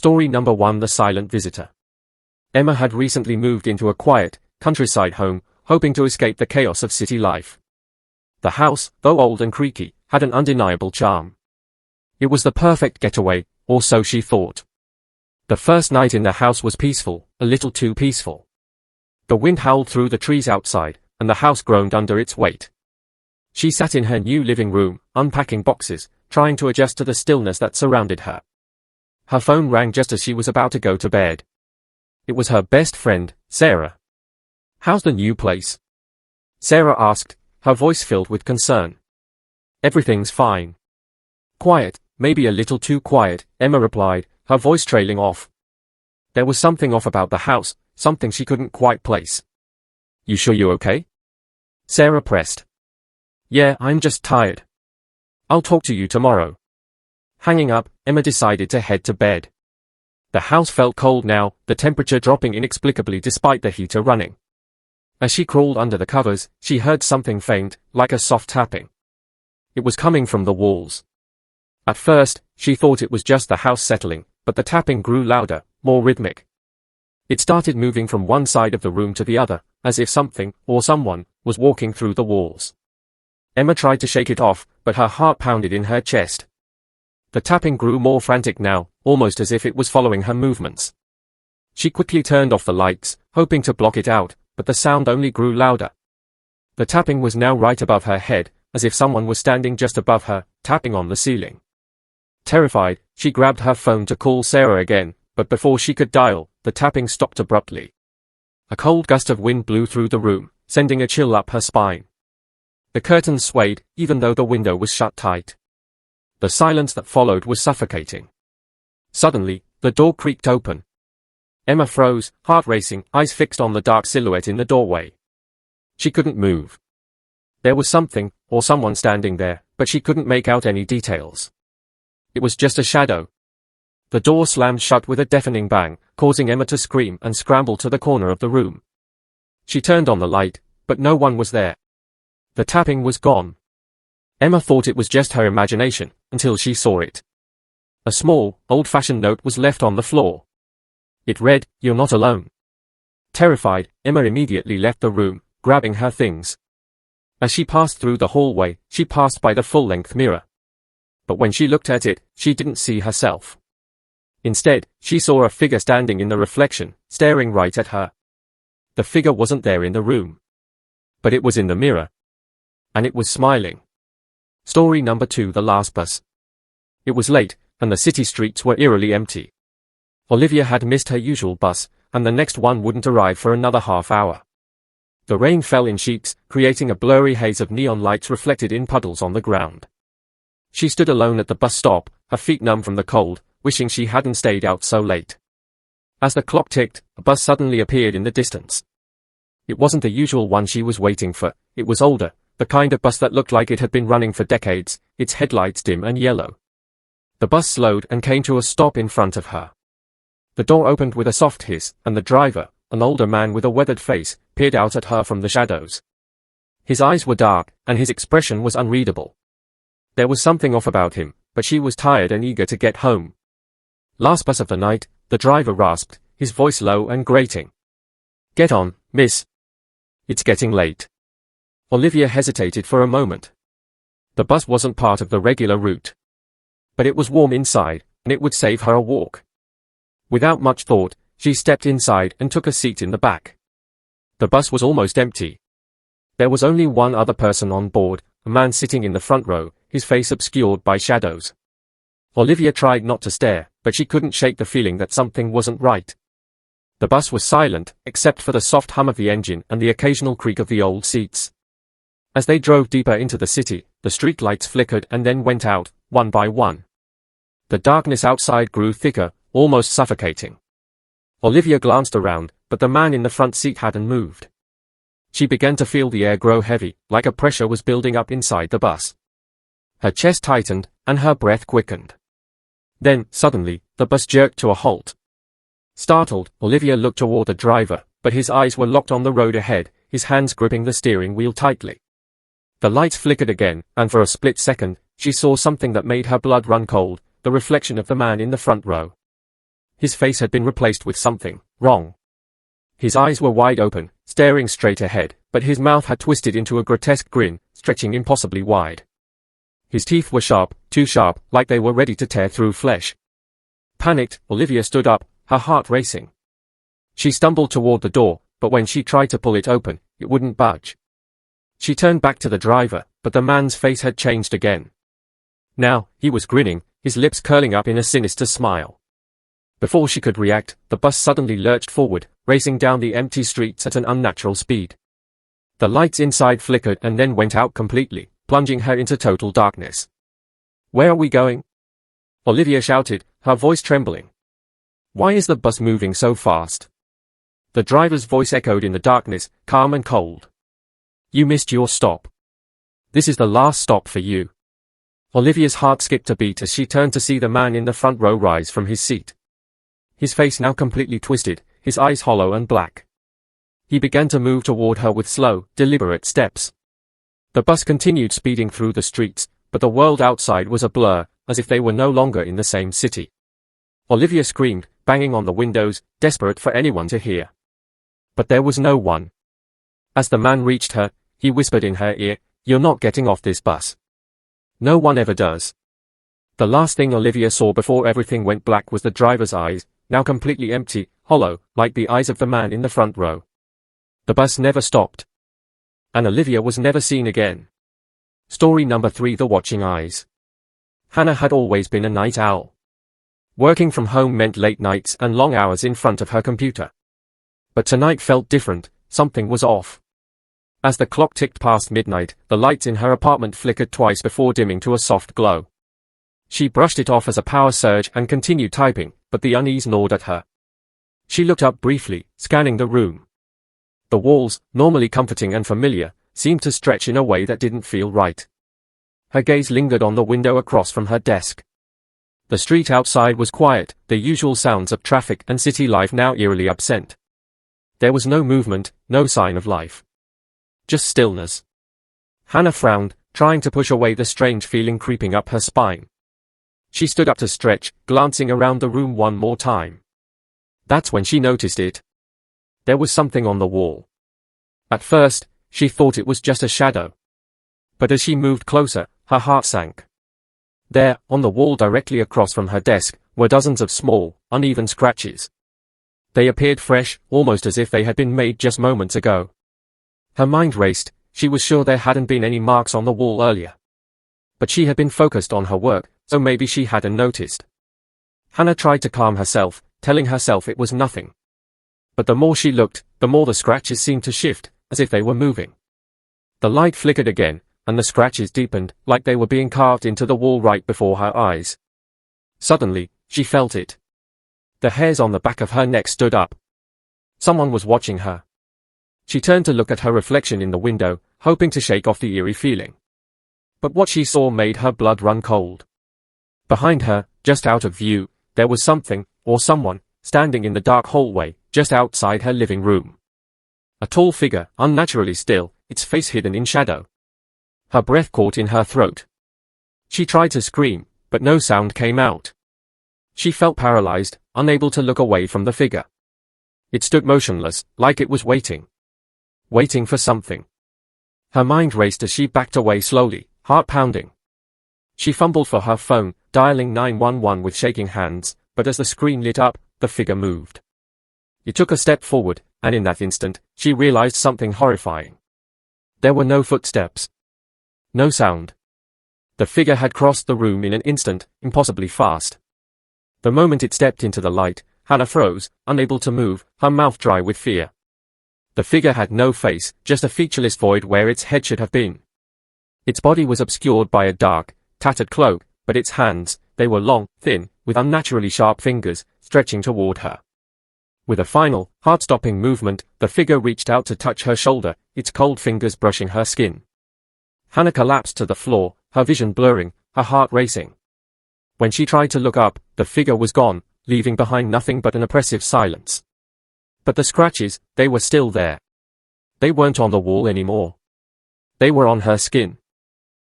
Story number 1: The Silent Visitor. Emma had recently moved into a quiet, countryside home, hoping to escape the chaos of city life. The house, though old and creaky, had an undeniable charm. It was the perfect getaway, or so she thought. The first night in the house was peaceful, a little too peaceful. The wind howled through the trees outside, and the house groaned under its weight. She sat in her new living room, unpacking boxes, trying to adjust to the stillness that surrounded her. Her phone rang just as she was about to go to bed. It was her best friend, Sarah. "How's the new place?" Sarah asked, her voice filled with concern. "Everything's fine." "Quiet, maybe a little too quiet," Emma replied, her voice trailing off. There was something off about the house, something she couldn't quite place. "You sure you're okay?" Sarah pressed. "Yeah, I'm just tired. I'll talk to you tomorrow." Hanging up, Emma decided to head to bed. The house felt cold now, the temperature dropping inexplicably despite the heater running. As she crawled under the covers, she heard something faint, like a soft tapping. It was coming from the walls. At first, she thought it was just the house settling, but the tapping grew louder, more rhythmic. It started moving from one side of the room to the other, as if something, or someone, was walking through the walls. Emma tried to shake it off, but her heart pounded in her chest. The tapping grew more frantic now, almost as if it was following her movements. She quickly turned off the lights, hoping to block it out, but the sound only grew louder. The tapping was now right above her head, as if someone was standing just above her, tapping on the ceiling. Terrified, she grabbed her phone to call Sarah again, but before she could dial, the tapping stopped abruptly. A cold gust of wind blew through the room, sending a chill up her spine. The curtains swayed, even though the window was shut tight. The silence that followed was suffocating. Suddenly, the door creaked open. Emma froze, heart racing, eyes fixed on the dark silhouette in the doorway. She couldn't move. There was something, or someone standing there, but she couldn't make out any details. It was just a shadow. The door slammed shut with a deafening bang, causing Emma to scream and scramble to the corner of the room. She turned on the light, but no one was there. The tapping was gone. Emma thought it was just her imagination, until she saw it. A small, old-fashioned note was left on the floor. It read, "You're not alone." Terrified, Emma immediately left the room, grabbing her things. As she passed through the hallway, she passed by the full-length mirror. But when she looked at it, she didn't see herself. Instead, she saw a figure standing in the reflection, staring right at her. The figure wasn't there in the room. But it was in the mirror. And it was smiling. Story number 2: The Last Bus. It was late, and the city streets were eerily empty. Olivia had missed her usual bus, and the next one wouldn't arrive for another half hour. The rain fell in sheets, creating a blurry haze of neon lights reflected in puddles on the ground. She stood alone at the bus stop, her feet numb from the cold, wishing she hadn't stayed out so late. As the clock ticked, a bus suddenly appeared in the distance. It wasn't the usual one she was waiting for, it was older, the kind of bus that looked like it had been running for decades, its headlights dim and yellow. The bus slowed and came to a stop in front of her. The door opened with a soft hiss, and the driver, an older man with a weathered face, peered out at her from the shadows. His eyes were dark, and his expression was unreadable. There was something off about him, but she was tired and eager to get home. "Last bus of the night," the driver rasped, his voice low and grating. "Get on, miss. It's getting late." Olivia hesitated for a moment. The bus wasn't part of the regular route. But it was warm inside, and it would save her a walk. Without much thought, she stepped inside and took a seat in the back. The bus was almost empty. There was only one other person on board, a man sitting in the front row, his face obscured by shadows. Olivia tried not to stare, but she couldn't shake the feeling that something wasn't right. The bus was silent, except for the soft hum of the engine and the occasional creak of the old seats. As they drove deeper into the city, the street lights flickered and then went out, one by one. The darkness outside grew thicker, almost suffocating. Olivia glanced around, but the man in the front seat hadn't moved. She began to feel the air grow heavy, like a pressure was building up inside the bus. Her chest tightened, and her breath quickened. Then, suddenly, the bus jerked to a halt. Startled, Olivia looked toward the driver, but his eyes were locked on the road ahead, his hands gripping the steering wheel tightly. The lights flickered again, and for a split second, she saw something that made her blood run cold, the reflection of the man in the front row. His face had been replaced with something wrong. His eyes were wide open, staring straight ahead, but his mouth had twisted into a grotesque grin, stretching impossibly wide. His teeth were sharp, too sharp, like they were ready to tear through flesh. Panicked, Olivia stood up, her heart racing. She stumbled toward the door, but when she tried to pull it open, it wouldn't budge. She turned back to the driver, but the man's face had changed again. Now, he was grinning, his lips curling up in a sinister smile. Before she could react, the bus suddenly lurched forward, racing down the empty streets at an unnatural speed. The lights inside flickered and then went out completely, plunging her into total darkness. "Where are we going?" Olivia shouted, her voice trembling. "Why is the bus moving so fast?" The driver's voice echoed in the darkness, calm and cold. "You missed your stop. This is the last stop for you." Olivia's heart skipped a beat as she turned to see the man in the front row rise from his seat. His face now completely twisted, his eyes hollow and black. He began to move toward her with slow, deliberate steps. The bus continued speeding through the streets, but the world outside was a blur, as if they were no longer in the same city. Olivia screamed, banging on the windows, desperate for anyone to hear. But there was no one. As the man reached her, he whispered in her ear, "You're not getting off this bus. No one ever does." The last thing Olivia saw before everything went black was the driver's eyes, now completely empty, hollow, like the eyes of the man in the front row. The bus never stopped. And Olivia was never seen again. Story number 3: The Watching Eyes. Hannah had always been a night owl. Working from home meant late nights and long hours in front of her computer. But tonight felt different, something was off. As the clock ticked past midnight, the lights in her apartment flickered twice before dimming to a soft glow. She brushed it off as a power surge and continued typing, but the unease gnawed at her. She looked up briefly, scanning the room. The walls, normally comforting and familiar, seemed to stretch in a way that didn't feel right. Her gaze lingered on the window across from her desk. The street outside was quiet, the usual sounds of traffic and city life now eerily absent. There was no movement, no sign of life. Just stillness. Hannah frowned, trying to push away the strange feeling creeping up her spine. She stood up to stretch, glancing around the room one more time. That's when she noticed it. There was something on the wall. At first, she thought it was just a shadow. But as she moved closer, her heart sank. There, on the wall directly across from her desk, were dozens of small, uneven scratches. They appeared fresh, almost as if they had been made just moments ago. Her mind raced, she was sure there hadn't been any marks on the wall earlier. But she had been focused on her work, so maybe she hadn't noticed. Hannah tried to calm herself, telling herself it was nothing. But the more she looked, the more the scratches seemed to shift, as if they were moving. The light flickered again, and the scratches deepened, like they were being carved into the wall right before her eyes. Suddenly, she felt it. The hairs on the back of her neck stood up. Someone was watching her. She turned to look at her reflection in the window, hoping to shake off the eerie feeling. But what she saw made her blood run cold. Behind her, just out of view, there was something, or someone, standing in the dark hallway, just outside her living room. A tall figure, unnaturally still, its face hidden in shadow. Her breath caught in her throat. She tried to scream, but no sound came out. She felt paralyzed, unable to look away from the figure. It stood motionless, like it was waiting. Waiting for something. Her mind raced as she backed away slowly, heart pounding. She fumbled for her phone, dialing 911 with shaking hands, but as the screen lit up, the figure moved. It took a step forward, and in that instant, she realized something horrifying. There were no footsteps. No sound. The figure had crossed the room in an instant, impossibly fast. The moment it stepped into the light, Hannah froze, unable to move, her mouth dry with fear. The figure had no face, just a featureless void where its head should have been. Its body was obscured by a dark, tattered cloak, but its hands, they were long, thin, with unnaturally sharp fingers, stretching toward her. With a final, heart-stopping movement, the figure reached out to touch her shoulder, its cold fingers brushing her skin. Hannah collapsed to the floor, her vision blurring, her heart racing. When she tried to look up, the figure was gone, leaving behind nothing but an oppressive silence. But the scratches, they were still there. They weren't on the wall anymore. They were on her skin.